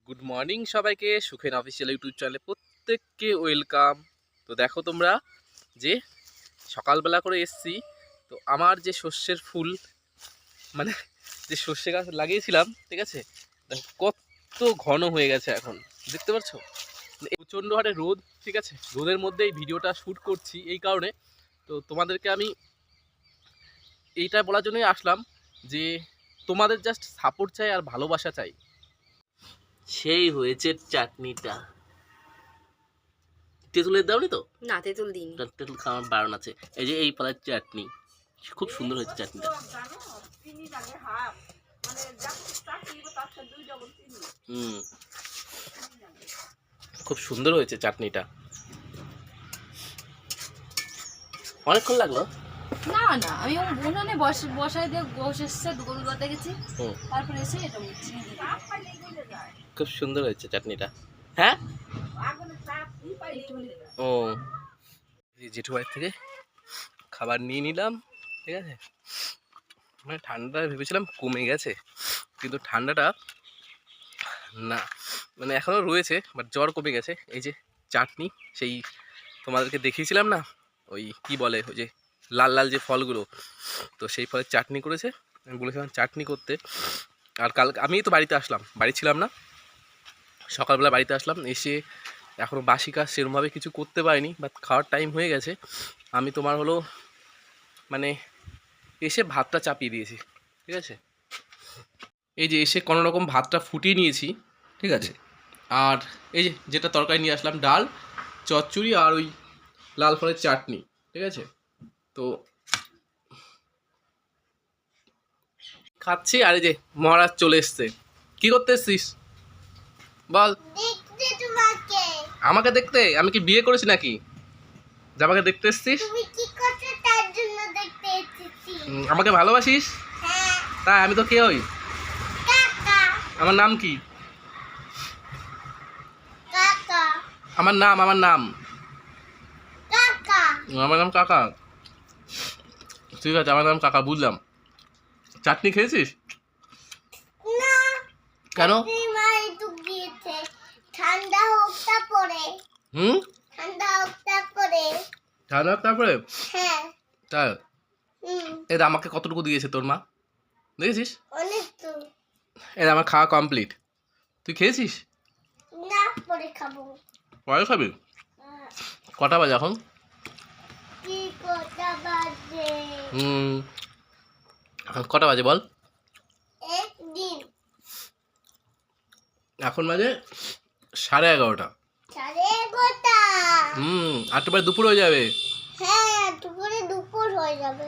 Good morning সবাইকে, Sukhen official YouTube চ্যানেলে প্রত্যেককে ওয়েলকাম। তো দেখো তোমরা যে সকালবেলা করে এসছি, তো আমার যে শস্যের ফুল মানে যে সর্ষে গাছ লাগিয়েছিলাম, ঠিক আছে, দেখো কত ঘন হয়ে গেছে এখন, দেখতে পাচ্ছ? প্রচণ্ড হারে রোদ, ঠিক আছে, রোদের মধ্যে এই ভিডিওটা শ্যুট করছি এই কারণে। তো তোমাদেরকে আমি এইটা বলার জন্যই আসলাম যে তোমাদের জাস্ট সাপোর্ট চাই আর ভালোবাসা চাই। সেই হয়েছে চাটনিটা। তেঁতুলের দাওনি তো? না, তেঁতুল দিইনি। তেঁতুল খাওয়ার বারণ আছে। এই যে এই পালার চাটনি, খুব সুন্দর হয়েছে চাটনিটা। খুব সুন্দর হয়েছে চাটনিটা। অনেকক্ষণ লাগলো? না না, আমি উনুনে বসাই দিয়ে বসেছে গরু বাতে গেছি, তারপরে এসে এটা চিনি খুব সুন্দর হয়েছে চাটনিটা। হ্যাঁ, ও জেঠু বাড়ির থেকে খাবার নিয়ে নিলাম, ঠিক আছে। মানে ঠান্ডাটা ভেবেছিলাম কমে গেছে, কিন্তু ঠান্ডাটা না, মানে এখনও রয়েছে, বাট জ্বর কমে গেছে। এই যে চাটনি, সেই তোমাদেরকে দেখিয়েছিলাম না, ওই কি বলে, ওই যে লাল লাল যে ফলগুলো, তো সেই ফলের চাটনি করেছে। আমি বলেছিলাম চাটনি করতে। আর কাল আমি তো বাড়িতে আসলাম, বাড়ি ছিলাম না, সকালবেলা বাড়িতে আসলাম, এসে এখনও বাসি কাজ সেরকমভাবে কিছু করতে পারিনি, বাট খাওয়ার টাইম হয়ে গেছে। আমি তোমার হলো মানে এসে ভাতটা চাপিয়ে দিয়েছি, ঠিক আছে। এই যে এসে কোনো রকম ভাতটা ফুটিয়ে নিয়েছি, ঠিক আছে। আর এই যে যেটা তরকারি নিয়ে আসলাম, ডাল, চচ্চড়ি আর ওই লাল ফলের চাটনি, ঠিক আছে। তো খাচ্ছি। আর এই যে মহারাজ চলে এসছে। কি করতে এসছিস বল? আমাকে দেখতে? আমি কি বিয়ে করেছি নাকি যে আমাকে দেখতে এসছিস? আমাকে ভালোবাসিস? তাই আমি তো কে হই? আমার নাম কি? আমার নাম আমার নাম কাকা। ঠিক আছে, আমার নাম কাকা, বুঝলাম। চাটনি খেয়েছিস? কেন? ঠান্ডা হোকটা পরে তারপরে হ্যাঁ তাই এটা আমাকে কতটুকু দিয়েছে তোর মা, দেখেছিস? অনেক তো। এটা আমার খাওয়া কমপ্লিট। তুই খেয়েছিস? না, পরে খাবো। পরে খাবি? কটা বাজে এখন? কি কটা বাজে? কটা বাজে বল? একদিন এখন বাজে 11:30। 11:30? 8টা বাজে দুপুর হয়ে যাবে। হ্যাঁ, দুপুর হয়ে যাবে।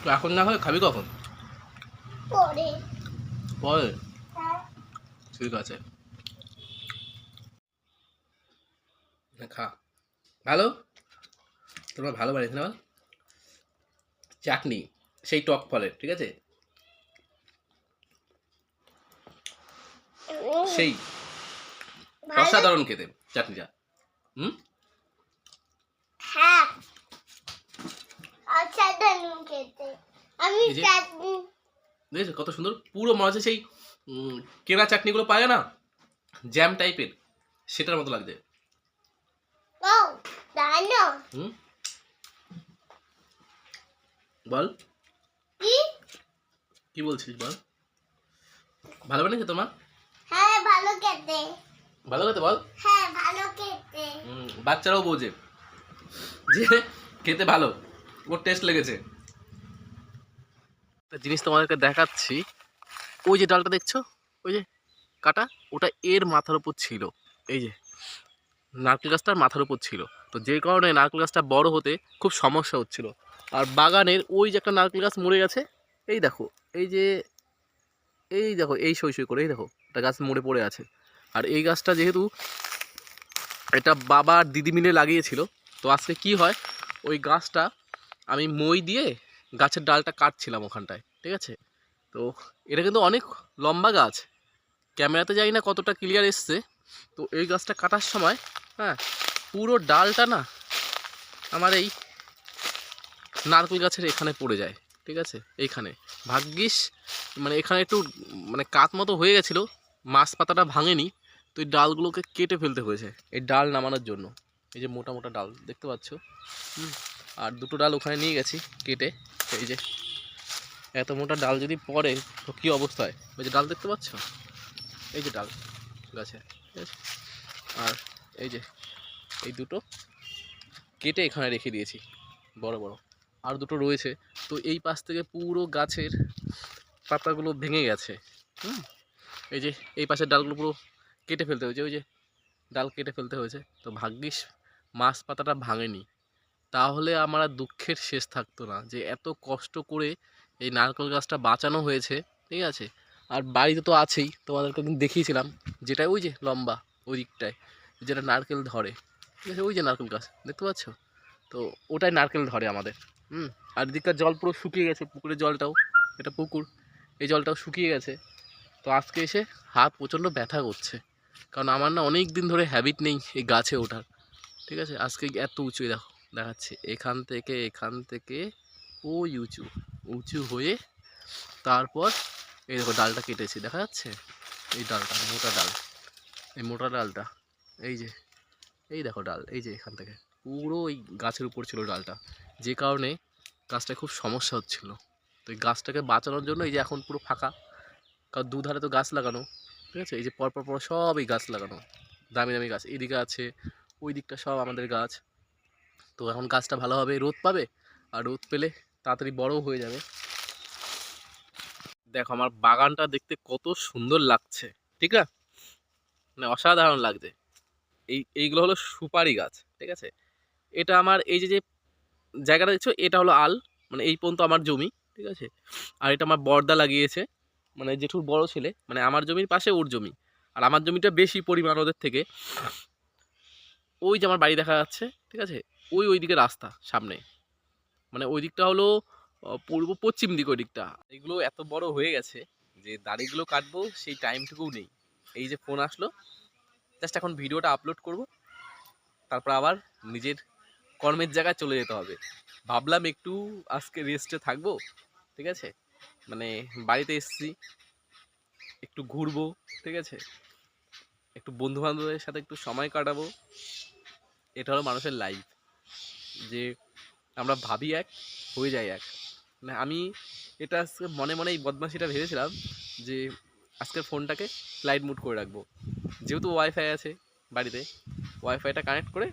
তো এখন না হয় খাবি কখন? পরে। পরে? ঠিক আছে, খা। ভালো, তোমরা ভালো বানিয়েছে না বল? চাটনি সেই টক ফলের, ঠিক আছে, সেই অসাধারণ খেতে চাটনিটা। হ্যাঁ, অসাধারণ খেতে। আমি চাটনি দেখেছো কত সুন্দর, পুরো মনে হচ্ছে সেই কেনা চাটনিগুলো পায় না, জ্যাম টাইপের, সেটার মতো লাগছে। ও জানো বল কি কি বলছিস বল? ভালো বানিয়েছে তোমার? হ্যাঁ, ভালো খেতে। ভালো খেতে বল? হ্যাঁ, ভালো খেতে। বাচ্চারাও বোঝে যে খেতে ভালো, ওর টেস্ট লেগেছে। একটা জিনিস তোমাদেরকে দেখাচ্ছি, ওই যে ডালটা দেখছো, ওই যে কাটা, ওটা এর মাথার উপর ছিল। এই যে নারকেল গাছটার মাথার উপর ছিল, তো যে কারণে নারকেল গাছটা বড় হতে খুব সমস্যা হচ্ছিল। আর বাগানের ওই যে একটা নারকেল গাছ মরে গেছে, এই দেখো, এই যে এই দেখো, এই সই সই করে, এই দেখো একটা গাছ মরে পড়ে আছে। আর এই গাছটা যেহেতু এটা বাবা আর দিদি মিলে লাগিয়েছিল, তো আজকে কি হয়, ওই গাছটা আমি মই দিয়ে গাছের ডালটা কাটছিলাম ওখানটায়, ঠিক আছে। তো এটা কিন্তু অনেক লম্বা গাছ, ক্যামেরাতে জানি না কতটা ক্লিয়ার এসছে। তো এই গাছটা কাটার সময়, হ্যাঁ, পুরো ডালটা না আমার এই নারকেল গাছের এখানে পড়ে যায়, ঠিক আছে, এইখানে। ভাগ্যিস মানে এখানে একটু মানে কাত মতো হয়ে গেছিলো, মাছ পাতাটা ভাঙেনি, তো এই ডালগুলোকে কেটে ফেলতে হয়েছে এই ডাল নামানোর জন্য। এই যে মোটা মোটা ডাল দেখতে পাচ্ছ, আর দুটো ডাল ওখানে নিয়ে গেছি কেটে। এই যে এত মোটা ডাল যদি পড়ে তো কী অবস্থা হয়। ওই যে ডাল দেখতে পাচ্ছ, এই যে ডাল গাছে, ঠিক আছে। আর এই যে এই দুটো কেটে এখানে রেখে দিয়েছি বড় বড়, আর দুটো রয়েছে। তো এই পাশ থেকে পুরো গাছের পাতাগুলো ভেঙে গেছে। এই যে এই পাশের ডালগুলো পুরো কেটে ফেলতে হয়েছে, ওই যে ডাল কেটে ফেলতে হয়েছে। তো ভাগ্যিস মাছ পাতাটা ভাঙেনি, তাহলে আমার আর দুঃখের শেষ থাকতো না যে এত কষ্ট করে এই নারকেল গাছটা বাঁচানো হয়েছে, ঠিক আছে। আর বাড়িতে তো আছেই, তোমাদেরকে দিন দেখিয়েছিলাম, যেটা ওই যে লম্বা ওই দিকটায় যেটা নারকেল ধরে, ঠিক আছে, ওই যে নারকেল গাছ দেখতে পাচ্ছ, তো ওটাই নারকেল ধরে আমাদের। আর এদিককার জল পুরো শুকিয়ে গেছে, পুকুরের জলটাও, এটা পুকুর, এই জলটাও শুকিয়ে গেছে। তো আজকে এসে হাত প্রচণ্ড ব্যথা করছে, কারণ আমার না অনেক দিন ধরে হ্যাবিট নেই এই গাছে ওঠার, ঠিক আছে। আজকে এত উঁচু দেখো দেখাচ্ছে, এখান থেকে ওই উঁচু উঁচু হয়ে তারপর এই দেখো ডালটা কেটেছি, দেখা যাচ্ছে এই ডালটা, মোটা ডাল, এই মোটা ডালটা, এই যে এই দেখো ডাল, এই যে এখান থেকে পুরো ওই গাছের উপর ছিল ডালটা, যে কারণে গাছটা খুব সমস্যা হচ্ছিল। তো এই গাছটাকে বাঁচানোর জন্য এই যে এখন পুরো ফাঁকা, কারণ দুধারে তো গাছ লাগানো, ঠিক আছে। এই যে পরপর পর সব এই গাছ লাগানো, দামি দামি গাছ, এদিকে আছে, ওই দিকটা সব আমাদের গাছ। তো এখন গাছটা ভালোভাবে রোদ পাবে, আর রোদ পেলে তাড়াতাড়ি বড়ও হয়ে যাবে। দেখো আমার বাগানটা দেখতে কত সুন্দর লাগছে, ঠিক না, মানে অসাধারণ লাগছে। এইগুলো হলো সুপারি গাছ, ঠিক আছে। এটা আমার এই যে যে জায়গাটা দেখছো, এটা হলো আল, মানে এই পর্যন্ত আমার জমি, ঠিক আছে। আর এটা আমার বর্দা লাগিয়েছে, মানে জেঠুর বড় ছেলে, মানে আমার জমির পাশে ওর জমি, আর আমার জমিটা বেশি পরিমাণ ওদের থেকে। ওই যে আমার বাড়ি দেখা যাচ্ছে, ঠিক আছে, ওই দিকে রাস্তা সামনে, মানে ওই দিকটা হলো পূর্ব পশ্চিম দিক, ওই দিকটা। এগুলো এত বড় হয়ে গেছে যে দাড়িগুলো কাটবো সেই টাইমটুকুও নেই। এই যে ফোন আসলো, জাস্ট এখন ভিডিওটা আপলোড করব, তারপর আবার নিজের কর্মের জায়গায় চলে যেতে হবে। ভাবলাম একটু আজকে রেস্টে থাকবো, ঠিক আছে, মানে বাড়িতে এসেছি, একটু ঘুরবো, ঠিক আছে, একটু বন্ধু বান্ধবদের সাথে একটু সময় কাটাবো। এটা হলো মানুষের লাইফ, যে আমরা ভাবি এক, হয়ে যায় এক। মানে আমি এটা আজকে মনে মনে এই বদমাশিটা ভেবেছিলাম যে আজকের ফোনটাকে ফ্লাইট মুড করে রাখবো, যেহেতু ওয়াইফাই আছে বাড়িতে, ওয়াইফাইটা কানেক্ট করে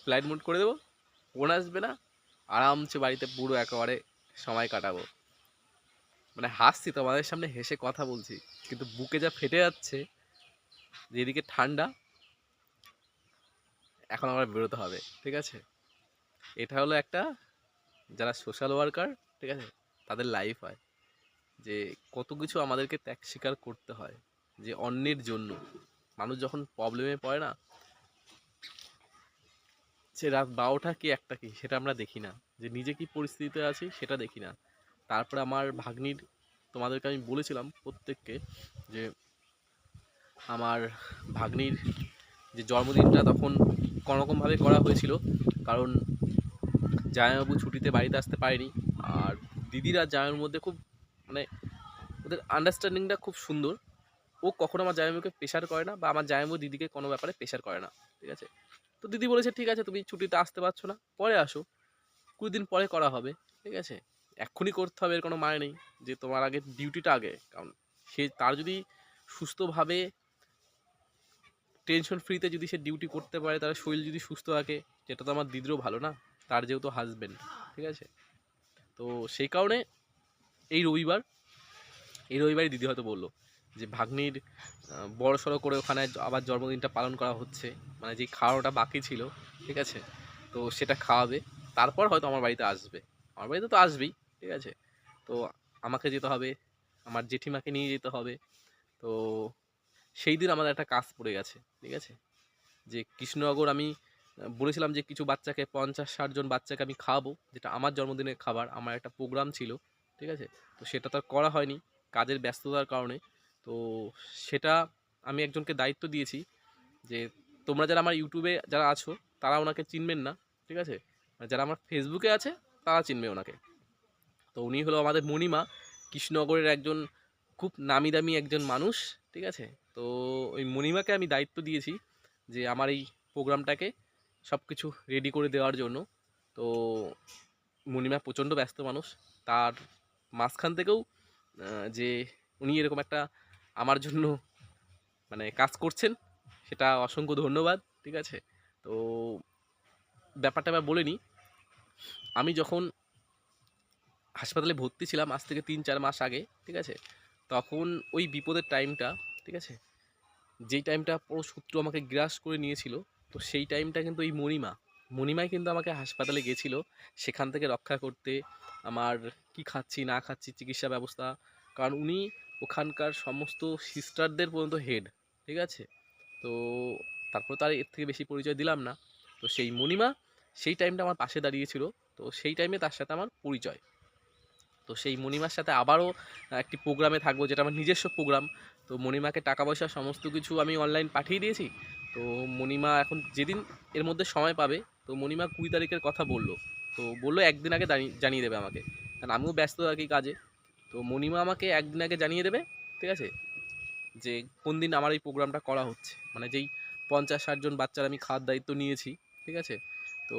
ফ্লাইট মুড করে দেবো, ফোন আসবে না, আরামসে বাড়িতে পুরো একেবারে সময় কাটাবো। মানে হাসছি তোমাদের সামনে, হেসে কথা বলছি, কিন্তু বুকে যা ফেটে যাচ্ছে, যেদিকে ঠান্ডা, এখন আমার বেরোতে হবে, ঠিক আছে। এটা হলো একটা, যারা সোশ্যাল ওয়ার্কার, ঠিক আছে, তাদের লাইফ হয়, যে কত কিছু আমাদেরকে ত্যাগ স্বীকার করতে হয়, যে অন্যের জন্য। মানুষ যখন প্রবলেমে পড়ে না, সে রাত 12টা কি 1টা কি সেটা আমরা দেখি না, যে নিজে কি পরিস্থিতিতে আছি সেটা দেখি না। তারপরে আমার ভাগ্নির, তোমাদেরকে আমি বলেছিলাম প্রত্যেককে, যে আমার ভাগ্নির যে জন্মদিনটা তখন কোনোরকমভাবে করা হয়েছিল, কারণ জামাইবাবু ছুটিতে বাড়িতে আসতে পারেনি। আর দিদিরা জামাইয়ের মধ্যে খুব, মানে ওদের আন্ডারস্ট্যান্ডিংটা খুব সুন্দর। ও কখনো আমার জামাইবাবুকে প্রেশার করে না, বা আমার জামাইবাবু দিদিকে কোনো ব্যাপারে প্রেশার করে না, ঠিক আছে। তো দিদি বলেছে ঠিক আছে, তুমি ছুটিতে আসতে পারছো না, পরে আসো, 20 দিন পরে করা হবে, ঠিক আছে। এক্ষুনি করতে হবে এর কোনো মানে নেই, যে তোমার আগে ডিউটিটা আগে, কারণ সে তার যদি সুস্থভাবে টেনশন ফ্রিতে যদি সে ডিউটি করতে পারে, তার শরীর যদি সুস্থ থাকে, যেটা তো আমার দিদিরও ভালো না, তার যেহেতু হাজবেন্ড, ঠিক আছে। তো সেই কারণে এই রবিবার, এই রবিবারই দিদি হয়তো বললো যে ভাগ্নির বড় সড়ো করে ওখানে আবার জন্মদিনটা পালন করা হচ্ছে, মানে যেই খাওয়াটা বাকি ছিল, ঠিক আছে, তো সেটা খাওয়াবে, তারপর হয়তো আমার বাড়িতে আসবে। আমার বাড়িতে তো আসবেই, ঠিক আছে। তো আমাকে যেতে হবে, আমার জেঠিমাকে নিয়ে যেতে হবে। তো সেই দিন আমাদের একটা কাজ পড়ে গেছে, ঠিক আছে, যে কৃষ্ণনগর আমি বলেছিলাম যে কিছু বাচ্চাকে, 50-60 জন বাচ্চাকে আমি খাওয়াবো, যেটা আমার জন্মদিনের খাবার, আমার একটা প্রোগ্রাম ছিল, ঠিক আছে। তো সেটা তো আর করা হয়নি কাজের ব্যস্ততার কারণে। তো সেটা আমি একজনকে দায়িত্ব দিয়েছি, যে তোমরা যারা আমার ইউটিউবে যারা আছো তারা ওনাকে চিনবেন না, ঠিক আছে, যারা আমার ফেসবুকে আছে তারা চিনবে ওনাকে। তো উনি হলো আমাদের মণিমা, কৃষ্ণনগরের একজন খুব নামি দামি একজন মানুষ, ঠিক ঠিক আছে। তো ওই মণিমাকে আমি দায়িত্ব দিয়েছি যে আমার এই প্রোগ্রামটাকে সব কিছু রেডি করে দেওয়ার জন্য। তো মণিমা প্রচণ্ড ব্যস্ত মানুষ, তার মাঝখান থেকেও যে উনি এরকম একটা আমার জন্য মানে কাজ করছেন, সেটা অসংখ্য ধন্যবাদ। ঠিক আছে। তো ব্যাপারটা এবার বলে নিই। আমি যখন হাসপাতালে ভর্তি ছিলাম আজ থেকে 3-4 মাস আগে, ঠিক আছে, তখন ওই বিপদের টাইমটা, ঠিক আছে, যেই টাইমটা পুরো শত্রু আমাকে গ্রাস করে নিয়েছিল, তো সেই টাইমটা কিন্তু এই মণিমাই কিন্তু আমাকে হাসপাতালে গেছিল সেখান থেকে রক্ষা করতে, আমার কি খাচ্ছি না খাচ্ছি চিকিৎসা ব্যবস্থা, কারণ উনি ওখানকার সমস্ত সিস্টারদের পর্যন্ত হেড। ঠিক আছে। তো তারপর তার এর থেকে বেশি পরিচয় দিলাম না। তো সেই মণিমা সেই টাইমটা আমার পাশে দাঁড়িয়েছিল। তো সেই টাইমে তার সাথে আমার পরিচয়। তো সেই মণিমার সাথে আবারও একটি প্রোগ্রামে থাকবো, যেটা আমার নিজস্ব প্রোগ্রাম। তো মণিমাকে টাকা পয়সা সমস্ত কিছু আমি অনলাইন পাঠিয়ে দিয়েছি। তো মণিমা এখন যেদিন এর মধ্যে সময় পাবে, তো মণিমা 20 তারিখের কথা বললো। তো বললো একদিন আগে জানিয়ে দেবে আমাকে, কারণ আমিও ব্যস্ত থাকি কাজে। তো মণিমা আমাকে একদিন আগে জানিয়ে দেবে, ঠিক আছে, যে কোন দিন আমার এই প্রোগ্রামটা করা হচ্ছে, মানে যেই 50-60 জন বাচ্চার আমি খাওয়ার দায়িত্ব নিয়েছি। ঠিক আছে। তো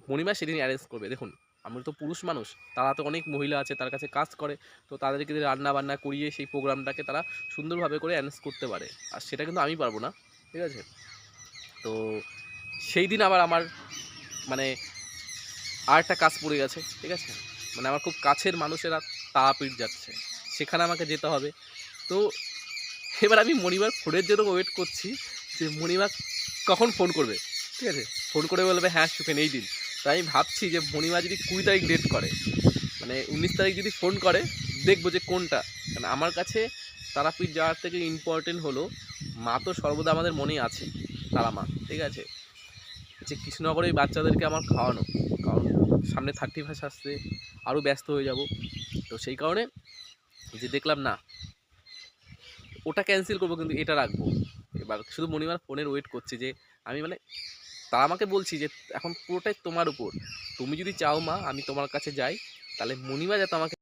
মণিমা সেদিন অ্যারেঞ্জ করবে। দেখুন, আমরা তো পুরুষ মানুষ, তারা তো অনেক মহিলা আছে তার কাছে কাজ করে, তো তাদেরকে দিয়ে রান্না বান্না করিয়ে সেই প্রোগ্রামটাকে তারা সুন্দরভাবে করে অ্যারেঞ্জ করতে পারে, আর সেটা কিন্তু আমি পারবো না। ঠিক আছে। তো সেই দিন আবার আমার মানে আর একটা কাজ পড়ে গেছে। ঠিক আছে। মানে আমার খুব কাছের মানুষেরা তারাপীঠ যাচ্ছে, সেখানে আমাকে যেতে হবে। তো এবার আমি মণিমার ফোনের জন্য ওয়েট করছি যে মণিমা কখন ফোন করবে। ঠিক আছে। ফোন করে বলবে হ্যাঁ সুখেন এই দিন। তাই আমি ভাবছি যে মণিমা যদি 20 তারিখ ডেট করে, মানে 19 তারিখ যদি ফোন করে, দেখবো যে কোনটা। কারণ আমার কাছে তারাপীঠ যাওয়ার থেকে ইম্পর্টেন্ট হলো মা তো সর্বদা আমাদের মনেই আছে, তারা মা। ঠিক আছে। যে কৃষ্ণনগরে এই বাচ্চাদেরকে আমার খাওয়ানো, কারণ সামনে 31 আসছে, আরও ব্যস্ত হয়ে যাব। তো সেই কারণে যে দেখলাম না, ওটা ক্যান্সেল করবো কিন্তু এটা রাখবো। এবার শুধু মণিমার ফোনের ওয়েট করছি যে আমি মানে তারা আমাকে বলছি যে এখন পুরোটাই তোমার উপর, তুমি যদি চাও মা আমি তোমার কাছে যাই, তাহলে মণিমা যাতে আমাকে